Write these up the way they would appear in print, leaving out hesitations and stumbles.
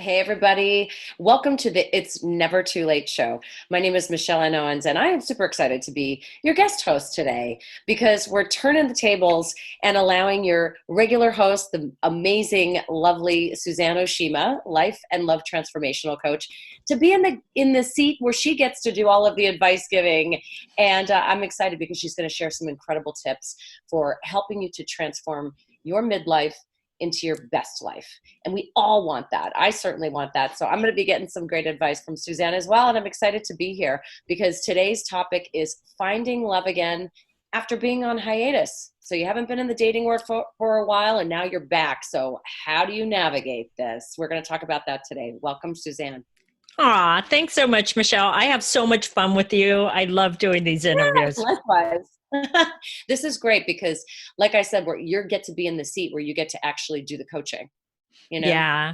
Hey, everybody. Welcome to the It's Never Too Late show. My name is Michelle N. Owens, and I am super excited to be your guest host today because we're turning the tables and allowing your regular host, the amazing, lovely Suzanne Oshima, life and love transformational coach, to be in the seat where she gets to do all of the advice giving. And I'm excited because she's going to share some incredible tips for helping you to transform your midlife into your best life. And we all want that. I certainly want that. So I'm going to be getting some great advice from Suzanne as well. And I'm excited to be here because today's topic is finding love again after being on hiatus. So you haven't been in the dating world for a while and now you're back. So how do you navigate this? We're going to talk about that today. Welcome, Suzanne. Aw, thanks so much, Michelle. I have so much fun with you. I love doing these interviews. Likewise. This is great because, like I said, where you get to be in the seat where you get to actually do the coaching, you know? Yeah.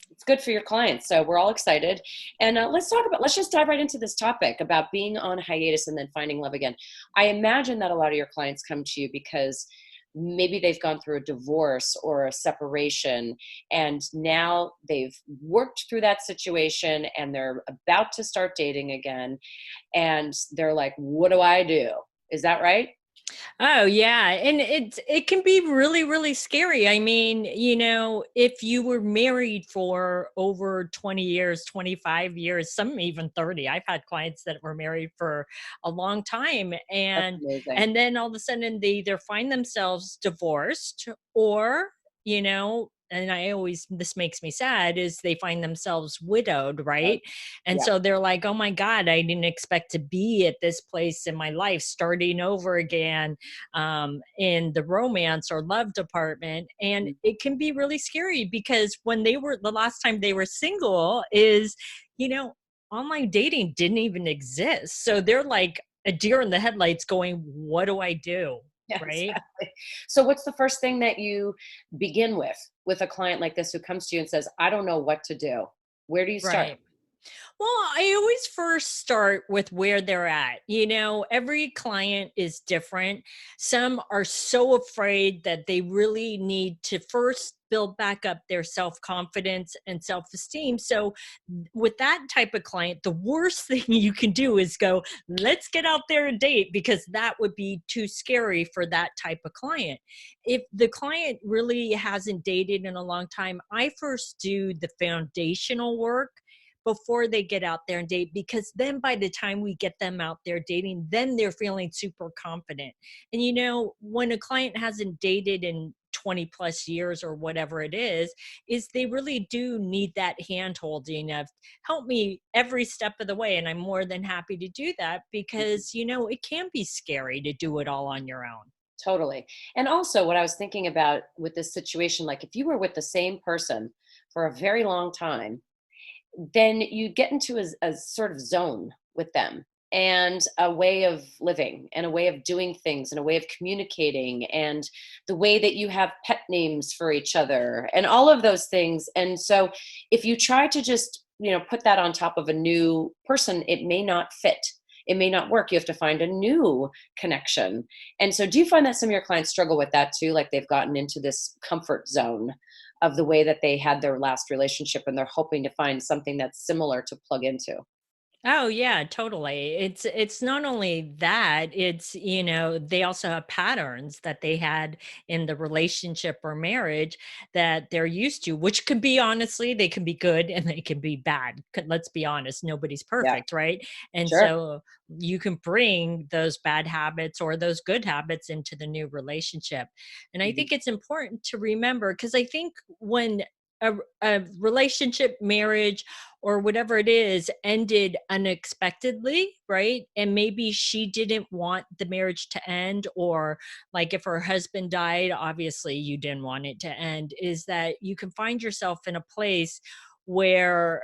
It's good for your clients. So we're all excited. And let's just dive right into this topic about being on hiatus and then finding love again. I imagine that a lot of your clients come to you because maybe they've gone through a divorce or a separation and now they've worked through that situation and they're about to start dating again. And they're like, what do I do? Is that right? Oh, yeah. And it can be really, really scary. I mean, if you were married for over 20 years, 25 years, some even 30. I've had clients that were married for a long time That's and amazing. and then all of a sudden they either find themselves divorced or, and I always this makes me sad is they find themselves widowed, right? And Yeah. so they're like, "Oh my god, I didn't expect to be at this place in my life starting over again in the romance or love department." And it can be really scary because when they were the last time they were single is, you know, online dating didn't even exist. So they're like a deer in the headlights going, "What do I do?" Yeah, Right? exactly. So what's the first thing that you begin with a client like this who comes to you and says, I don't know what to do? Where do you start? Right. Well, I always first start with where they're at. Every client is different. Some are so afraid that they really need to first build back up their self confidence and self esteem. So, with that type of client, the worst thing you can do is go, let's get out there and date, because that would be too scary for that type of client. If the client really hasn't dated in a long time, I first do the foundational work before they get out there and date, because then by the time we get them out there dating, then they're feeling super confident. And when a client hasn't dated in 20 plus years or whatever it is they really do need that hand holding of help me every step of the way. And I'm more than happy to do that because it can be scary to do it all on your own. Totally. And also what I was thinking about with this situation, like if you were with the same person for a very long time, then you get into a sort of zone with them and a way of living and a way of doing things and a way of communicating and the way that you have pet names for each other and all of those things. And so if you try to just, put that on top of a new person, it may not fit. It may not work. You have to find a new connection. And so do you find that some of your clients struggle with that too? Like they've gotten into this comfort zone of the way that they had their last relationship and they're hoping to find something that's similar to plug into. Oh yeah, totally. It's not only that, it's they also have patterns that they had in the relationship or marriage that they're used to, which could be, honestly, they can be good and they can be bad. Let's be honest, nobody's Yeah, perfect, right? And sure. so you can bring those bad habits or those good habits into the new relationship. And I Mhm. think it's important to remember, because I think when a relationship, marriage, or whatever it is ended unexpectedly, right? And maybe she didn't want the marriage to end, or like if her husband died, obviously you didn't want it to end, is that you can find yourself in a place where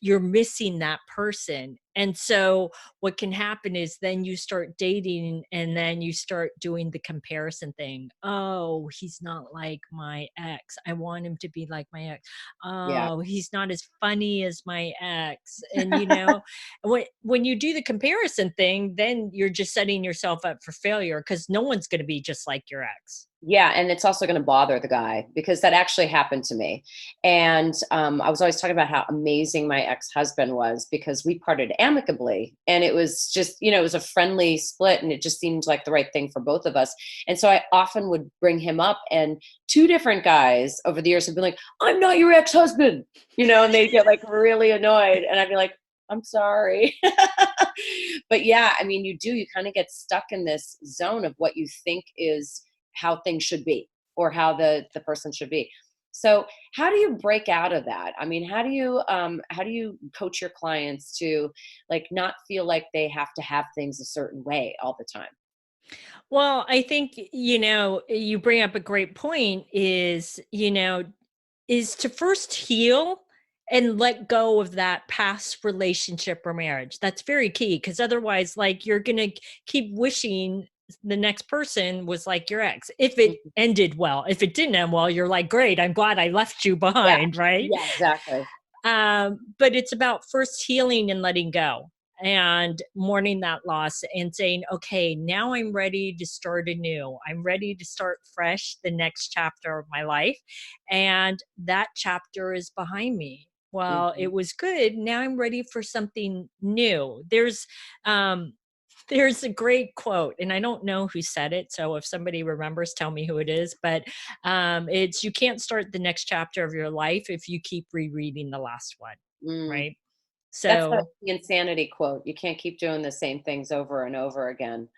you're missing that person. And so what can happen is then you start dating and then you start doing the comparison thing. Oh, he's not like my ex. I want him to be like my ex. Yeah. Oh, he's not as funny as my ex. And when you do the comparison thing, then you're just setting yourself up for failure because no one's going to be just like your ex. Yeah, and it's also going to bother the guy because that actually happened to me. And I was always talking about how amazing my ex-husband was because we parted amicably, and it was just, it was a friendly split, and it just seemed like the right thing for both of us. And so I often would bring him up, and two different guys over the years have been like, "I'm not your ex-husband," and they'd get like really annoyed, and I'd be like, "I'm sorry." But yeah, I mean, you kind of get stuck in this zone of what you think is how things should be, or how the person should be. So how do you break out of that? I mean, how do you coach your clients to like not feel like they have things a certain way all the time? Well, I think, you bring up a great point is to first heal and let go of that past relationship or marriage. That's very key because otherwise, like, you're going to keep wishing the next person was like your ex. If it Mhm. ended well, if it didn't end well, you're like, great, I'm glad I left you Yeah. behind, right? Yeah, exactly. But it's about first healing and letting go and mourning that loss and saying, okay, now I'm ready to start anew. I'm ready to start fresh, the next chapter of my life. And that chapter is behind me. Well, Mhm. it was good. Now I'm ready for something new. Um, there's a great quote, and I don't know who said it. So if somebody remembers, tell me who it is. But it's you can't start the next chapter of your life if you keep rereading the last one, Mm. right? That's So, the insanity quote. You can't keep doing the same things over and over again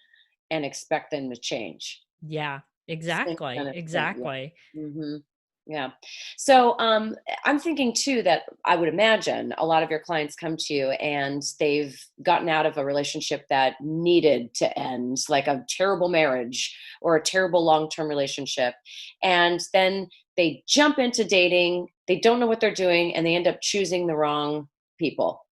and expect them to change. yeah, Same kind exactly, of thing. exactly. Yeah. Yeah. So I'm thinking too that I would imagine a lot of your clients come to you and they've gotten out of a relationship that needed to end, like a terrible marriage or a terrible long term relationship. And then they jump into dating, they don't know what they're doing, and they end up choosing the wrong people,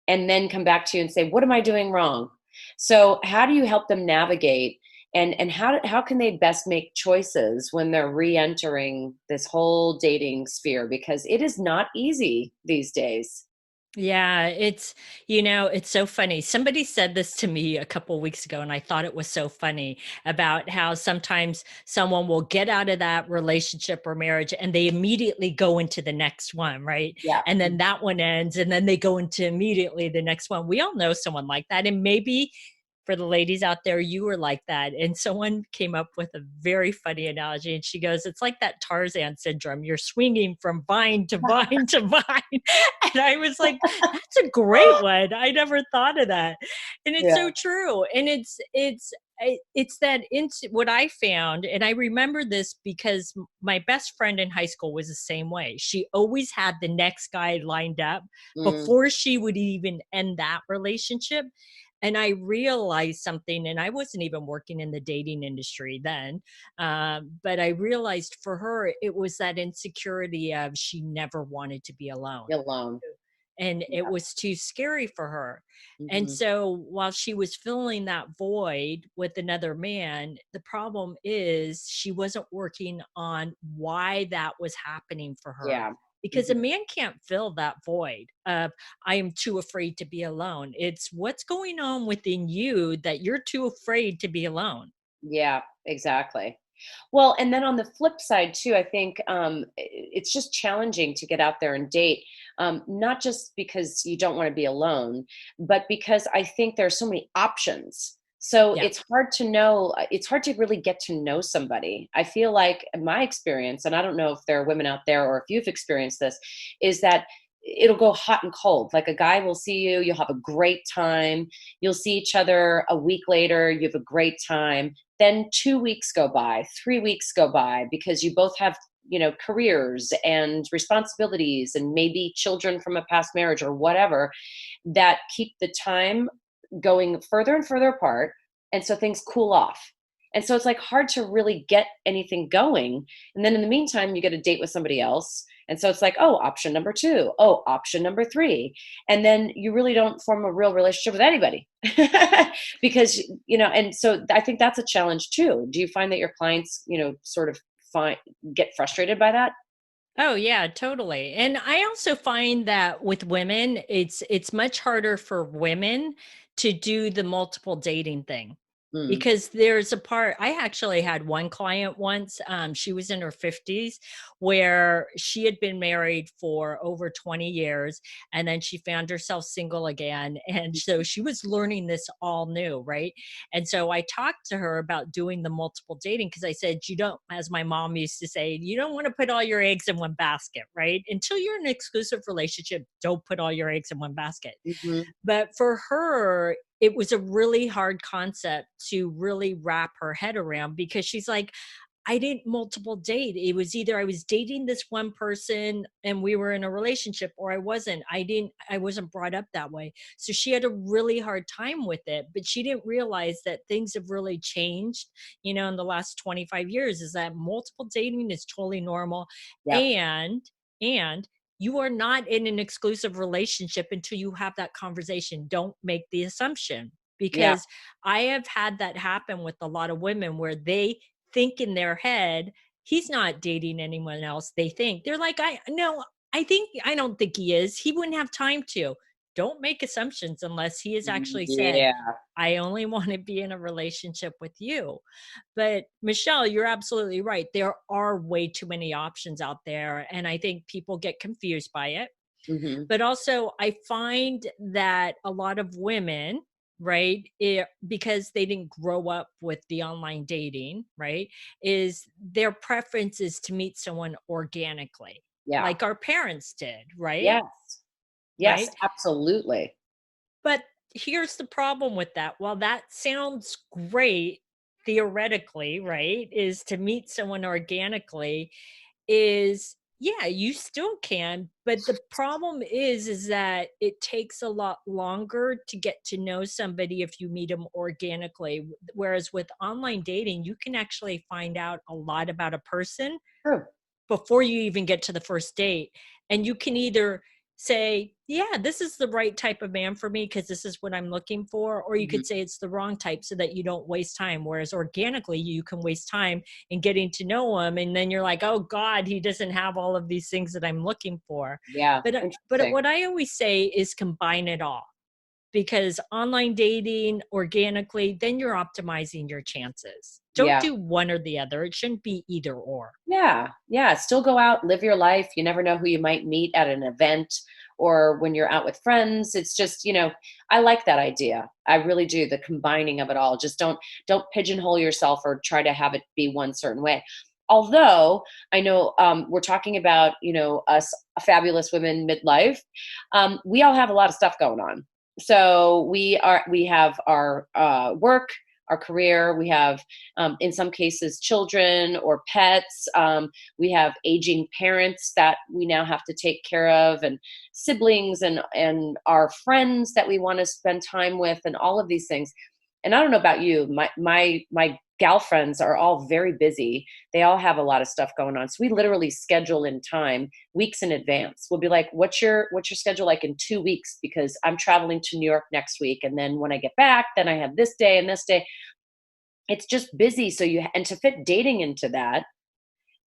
and then come back to you and say, "What am I doing wrong?" So how do you help them navigate, and how can they best make choices when they're re-entering this whole dating sphere, because it is not easy these days. Yeah, it's so funny. Somebody said this to me a couple weeks ago, and I thought it was so funny about how sometimes someone will get out of that relationship or marriage and they immediately go into the next one, right? Yeah. And then that one ends, and then they go into immediately the next one. We all know someone like that. And maybe for the ladies out there, you were like that. And someone came up with a very funny analogy. And she goes, it's like that Tarzan syndrome. You're swinging from vine to vine to vine. And I was like, that's a great one. I never thought of that. And it's Yeah. so true. And it's that what I found, and I remember this because my best friend in high school was the same way. She always had the next guy lined up Mm, before she would even end that relationship. And I realized something, and I wasn't even working in the dating industry then. But I realized for her, it was that insecurity of she never wanted to be alone, alone. and it Yeah. was too scary for her. And Hmm. so while she was filling that void with another man, the problem is she wasn't working on why that was happening for her. Yeah. Because a Hmm. man can't fill that void of, I am too afraid to be alone. It's what's going on within you that you're too afraid to be alone. Yeah, exactly. Well, and then on the flip side too, I think it's just challenging to get out there and date, not just because you don't want to be alone, but because I think there are so many options. So Yeah. it's hard to know. It's hard to really get to know somebody. I feel like in my experience, and I don't know if there are women out there or if you've experienced this, is that it'll go hot and cold. Like a guy will see you, you'll have a great time. You'll see each other a week later, you have a great time, then 2 weeks go by, 3 weeks go by, because you both have careers and responsibilities and maybe children from a past marriage or whatever, that keep the time going further and further apart, and so things cool off, and so it's like hard to really get anything going. And then in the meantime, you get a date with somebody else, And so it's like, oh, option number two, oh, option number three. And then you really don't form a real relationship with anybody because, and so I think that's a challenge too. Do you find that your clients, sort of find get frustrated by that? Oh yeah, totally. And I also find that with women, it's much harder for women to do the multiple dating thing. Mm. Because there's a part I actually had one client once, she was in her 50s, where she had been married for over 20 years, and then she found herself single again, and so she was learning this all new, right? And so I talked to her about doing the multiple dating because I said, you don't, as my mom used to say, you don't want to put all your eggs in one basket, right? Until you're in an exclusive relationship, don't put all your eggs in one basket. Hmm. But for her, it was a really hard concept to really wrap her head around because she's like, I didn't multiple date. It was either I was dating this one person and we were in a relationship, or I wasn't. I wasn't brought up that way. So she had a really hard time with it, but she didn't realize that things have really changed, in the last 25 years, is that multiple dating is totally normal. Yeah. And you are not in an exclusive relationship until you have that conversation. Don't make the assumption, Yeah. because I have had that happen with a lot of women where they think in their head, he's not dating anyone else. They think they're like, I no, I don't think he is. He wouldn't have time to. Don't make assumptions unless he has actually said, Yeah. I only want to be in a relationship with you. But Michelle, you're absolutely right. There are way too many options out there. And I think people get confused by it. Hmm. But also, I find that a lot of women, right, because they didn't grow up with the online dating, right, is their preference is to meet someone organically, Yeah. like our parents did, right? Yes. Yes, Right. absolutely. But here's the problem with that. While that sounds great theoretically, right, is to meet someone organically, is yeah, you still can, but the problem is that it takes a lot longer to get to know somebody if you meet them organically. Whereas with online dating, you can actually find out a lot about a person True. before you even get to the first date. And you can either say, yeah, this is the right type of man for me because this is what I'm looking for, or you could Mhm. say it's the wrong type so that you don't waste time. Whereas organically, you can waste time in getting to know him, and then you're like, oh God, he doesn't have all of these things that I'm looking for. Yeah, But interesting. what I always say is combine it all, because online dating organically, then you're optimizing your chances. Don't Yeah. do one or the other. It shouldn't be either or. Yeah. Yeah, still go out, live your life. You never know who you might meet at an event or when you're out with friends. It's just, I like that idea. I really do, the combining of it all. Just don't pigeonhole yourself or try to have it be one certain way. Although I know we're talking about, us fabulous women midlife. We all have a lot of stuff going on. So we have our work, our career. We have, in some cases, children or pets. We have aging parents that we now have to take care of, and siblings, and our friends that we want to spend time with, and all of these things. And I don't know about you, my gal friends are all very busy. They all have a lot of stuff going on. So we literally schedule in time weeks in advance. We'll be like, what's your schedule like in 2 weeks? Because I'm traveling to New York next week. And then when I get back, then I have this day and this day. It's just busy. So and to fit dating into that,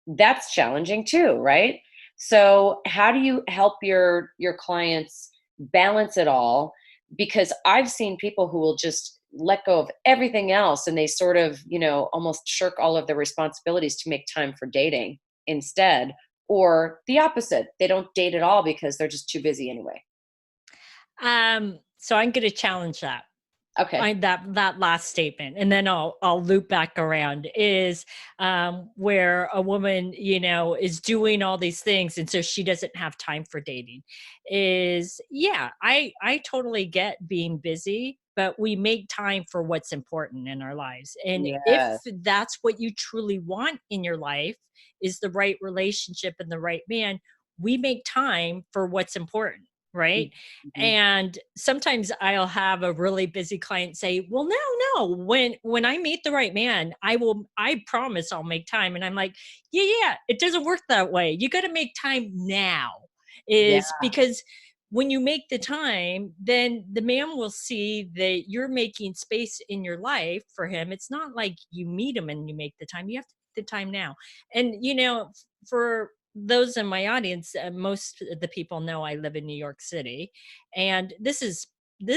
that's challenging too, right? So how do you help your clients balance it all? Because I've seen people who will just let go of everything else, and they sort of, almost shirk all of their responsibilities to make time for dating instead, or the opposite. They don't date at all because they're just too busy anyway. So I'm going to challenge that. Okay. That last statement, and then I'll loop back around, is where a woman, is doing all these things, and so she doesn't have time for dating. Is yeah, I totally get being busy, but we make time for what's important in our lives. And if Yes. that's what you truly want in your life, is the right relationship and the right man, we make time for what's important. right? Mhm. And sometimes I'll have a really busy client say, "Well, no, no, when I meet the right man, I promise I'll make time." And I'm like, "Yeah, yeah, it doesn't work that way. You got to make time now." Yeah, Is because when you make the time, then the man will see that you're making space in your life for him. It's not like you meet him and you make the time. You have to make the time now. And for those in my audience, most of the people know I live in New York City, and this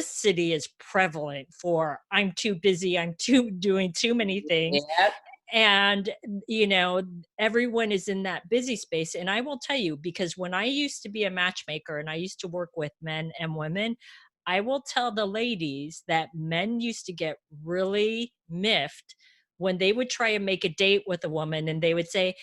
city is prevalent for I'm too busy, I'm too doing too many things, yeah, and you know everyone is in that busy space. And I will tell you, because when I used to be a matchmaker and I used to work with men and women, I will tell the ladies that men used to get really miffed when they would try and make a date with a woman, and they would say,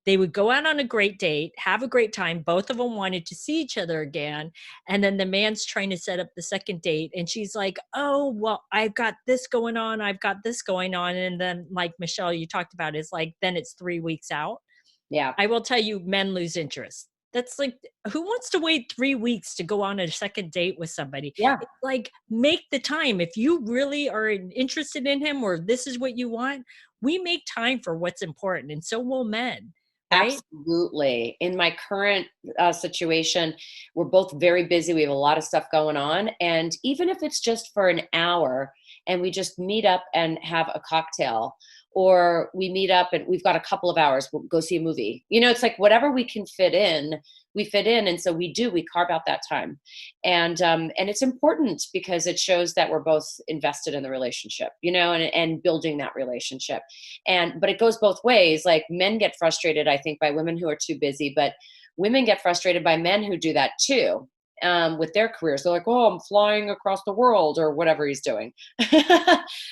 they would go out on a great date, have a great time. Both of them wanted to see each other again. And then the man's trying to set up the second date. And she's like, "Oh, well, I've got this going on. I've got this going on." And then, like Michelle, you talked about, is like, then it's 3 weeks out. yeah, I will tell you, men lose interest. That's like, who wants to wait 3 weeks to go on a second date with somebody? yeah. It's like, make the time. If you really are interested in him, or this is what you want, we make time for what's important. And so will men, right? Absolutely. In my current situation, we're both very busy. We have a lot of stuff going on. And even if it's just for an hour and we just meet up and have a cocktail, or we meet up and we've got a couple of hours, we'll go see a movie. It's like whatever we can fit in, we fit in. And so we carve out that time. And it's important because it shows that we're both invested in the relationship, and building that relationship. But it goes both ways. Like, men get frustrated, I think, by women who are too busy, but women get frustrated by men who do that too. With their careers, they're like, "Oh, I'm flying across the world," or whatever he's doing.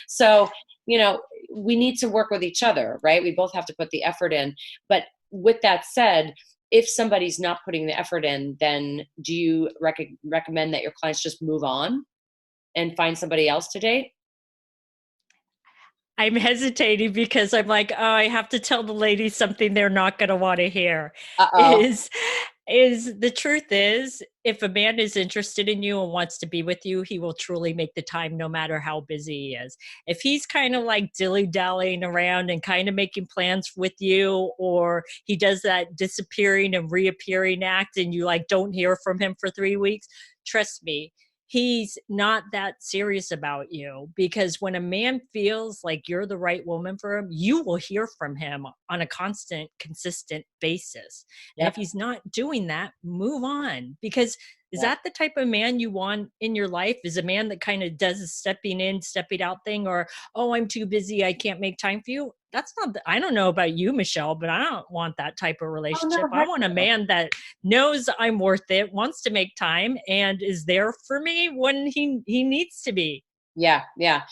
So, you know we need to work with each other, right? We both have to put the effort in. But with that said, if somebody's not putting the effort in, then do you recommend that your clients just move on and find somebody else to date? I'm hesitating because I'm like, oh, I have to tell the ladies something they're not going to want to hear. Uh-oh. Is is the truth is, if a man is interested in you and wants to be with you, he will truly make the time no matter how busy he is. If he's kind of like dilly-dallying around and kind of making plans with you, or he does that disappearing and reappearing act and you like don't hear from him for 3 weeks, trust me, he's not that serious about you. Because when a man feels like you're the right woman for him, you will hear from him on a constant, consistent basis. And if Yep. he's not doing that, move on. Because is Yep. that the type of man you want in your life? Is a man that kind of does a stepping in, stepping out thing, or, oh, I'm too busy, I can't make time for you? That's not, I don't know about you, Michelle, but I don't want that type of Oh, no, relationship. I heck want a no. man that knows I'm worth it, wants to make time, and is there for me when he needs to be. Yeah, yeah.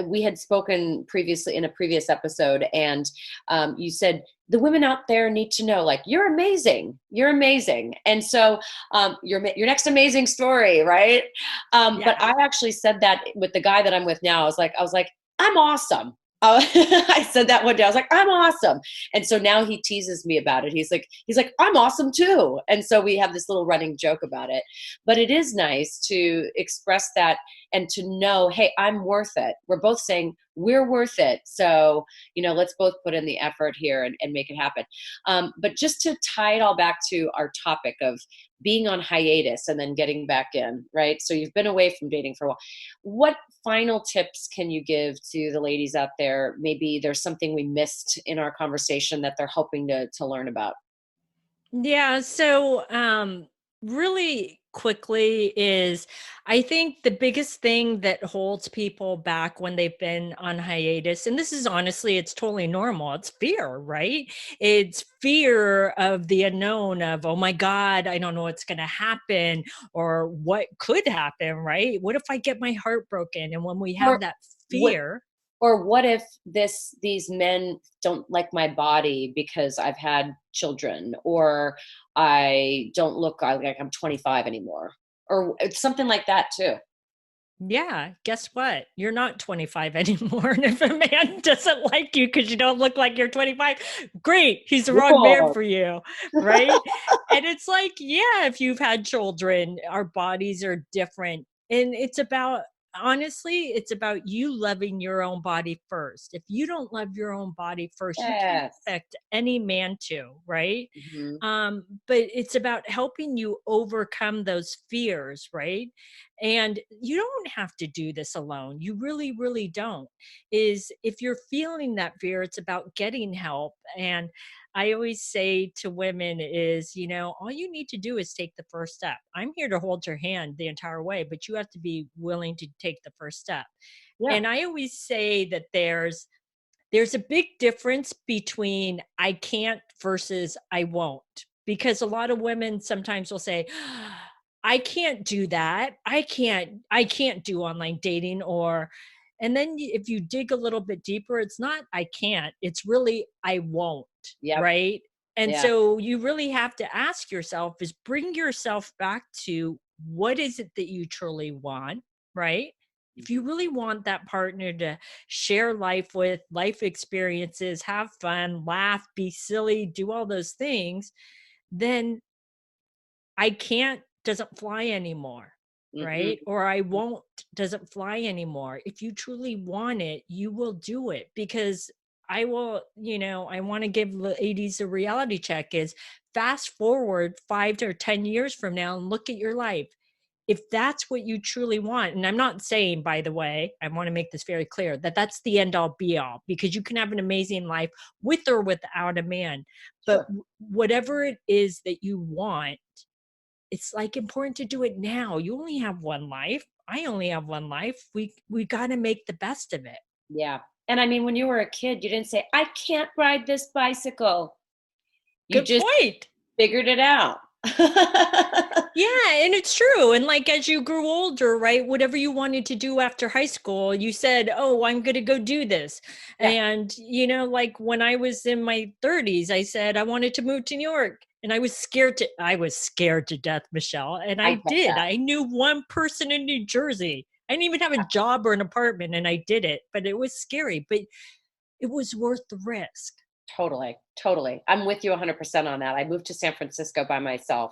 We had spoken previously in a previous episode, and you said the women out there need to know, like, you're amazing, you're amazing, and so your next amazing story, right? But Yeah. I actually said that with the guy that I'm with now. I was like, I'm awesome. I said that one day. I was like, I'm awesome, and so now he teases me about it. He's like, I'm awesome too, and so we have this little running joke about it. But it is nice to express that and to know, hey, I'm worth it. We're both saying we're worth it. So, let's both put in the effort here and make it happen. But just to tie it all back to our topic of being on hiatus and then getting back in, right? So you've been away from dating for a while. What final tips can you give to the ladies out there? Maybe there's something we missed in our conversation that they're hoping to learn about. Yeah, so really quickly is, I think the biggest thing that holds people back when they've been on hiatus, and this is honestly, it's totally normal. It's fear, right? It's fear of the unknown, of, oh my God, I don't know what's going to happen or what could happen, right? What if I get my heart broken? And when we have Or that what fear, Or what if these men don't like my body because I've had children, or I don't look like I'm 25 anymore, or it's something like that too. Yeah, guess what? You're not 25 anymore. And if a man doesn't like you because you don't look like you're 25, great, he's the wrong man Cool. for you, right? And it's like, yeah, if you've had children, our bodies are different. And it's about, honestly, it's about you loving your own body first. If you don't love your own body first, you can't Yes. expect any man to, right? Mhm. But it's about helping you overcome those fears, right? And you don't have to do this alone. You really, really don't. Is if you're feeling that fear, it's about getting help. And I always say to women is, all you need to do is take the first step. I'm here to hold your hand the entire way, but you have to be willing to take the first step. Yeah. And I always say that there's a big difference between I can't versus I won't. Because a lot of women sometimes will say, I can't do that. I can't do online dating or and then if you dig a little bit deeper, it's not I can't, it's really I won't, Yep. right? And Yeah. so you really have to ask yourself is bring yourself back to what is it that you truly want, right? If you Mhm. really want that partner to share life with, life experiences, have fun, laugh, be silly, do all those things, then I can't doesn't fly anymore, Mm-mm. right? Or I won't doesn't fly anymore. If you truly want it, you will do it because I want to give the 80s a reality check is fast forward 5 or 10 years from now and look at your life if that's what you truly want, and I'm not saying, by the way, I want to make this very clear that that's the end all be all because you can have an amazing life with or without a man. But Sure. whatever it is that you want, it's like important to do it now. You only have one life. I only have one life. We got to make the best of it. Yeah. And I mean, when you were a kid, you didn't say, I can't ride this bicycle. You Good just point. figured it out. Yeah, and it's true. And like as you grew older, right, whatever you wanted to do after high school, you said, "Oh, I'm going to go do this." Yeah. And like when I was in my 30s, I said I wanted to move to New York. And I was scared to death, Michelle, and I I get did. that. I knew one person in New Jersey. I didn't even have a job or an apartment and I did it, but it was scary, but it was worth the risk. Totally, totally. I'm with you 100% on that. I moved to San Francisco by myself,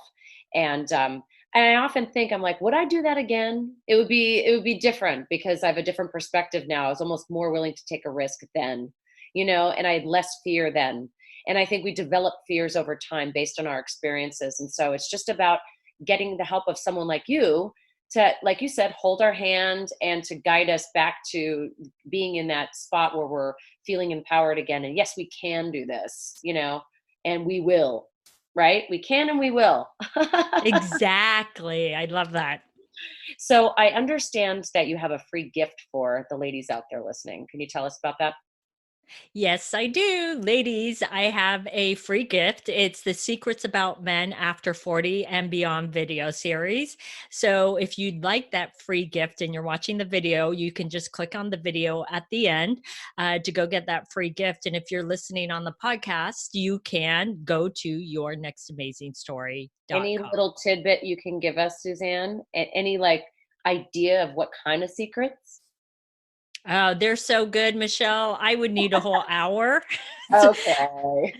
and I often think I'm like, would I do that again? It would be different because I have a different perspective now. I was almost more willing to take a risk then, and I had less fear then. And I think we develop fears over time based on our experiences. And so it's just about getting the help of someone like you to, like you said, hold our hand and to guide us back to being in that spot where we're feeling empowered again. And yes, we can do this, and we will, right? We can and we will. Exactly. I love that. So I understand that you have a free gift for the ladies out there listening. Can you tell us about that? Yes, I do. Ladies, I have a free gift. It's the Secrets About Men After 40 and Beyond video series. So, if you'd like that free gift and you're watching the video, you can just click on the video at the end to go get that free gift. And if you're listening on the podcast, you can go to Any yournextamazingstory.com. little tidbit you can give us, Suzanne? Any like idea of what kind of secrets? Oh, they're so good, Michelle. I would need a whole hour Okay.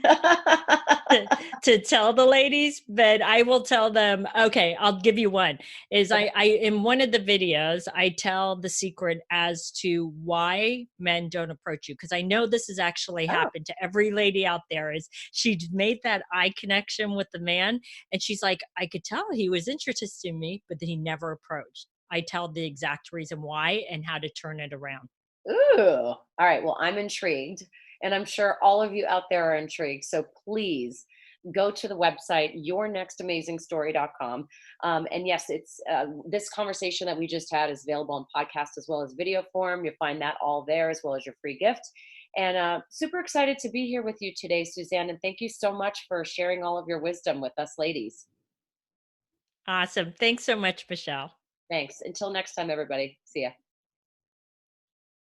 to, to tell the ladies, but I will tell them, okay, I'll give you one. Is Okay. I in one of the videos, I tell the secret as to why men don't approach you. Because I know this has actually Oh, happened to every lady out there, is she made that eye connection with the man, and she's like, I could tell he was interested in me, but he never approached. I tell the exact reason why and how to turn it around. ooh. All right. Well, I'm intrigued, and I'm sure all of you out there are intrigued. So please go to the website yournextamazingstory.com. And yes, it's this conversation that we just had is available on podcast as well as video form. You'll find that all there as well as your free gift. And super excited to be here with you today, Suzanne. And thank you so much for sharing all of your wisdom with us, ladies. Awesome. Thanks so much, Michelle. Thanks. Until next time, everybody. See ya.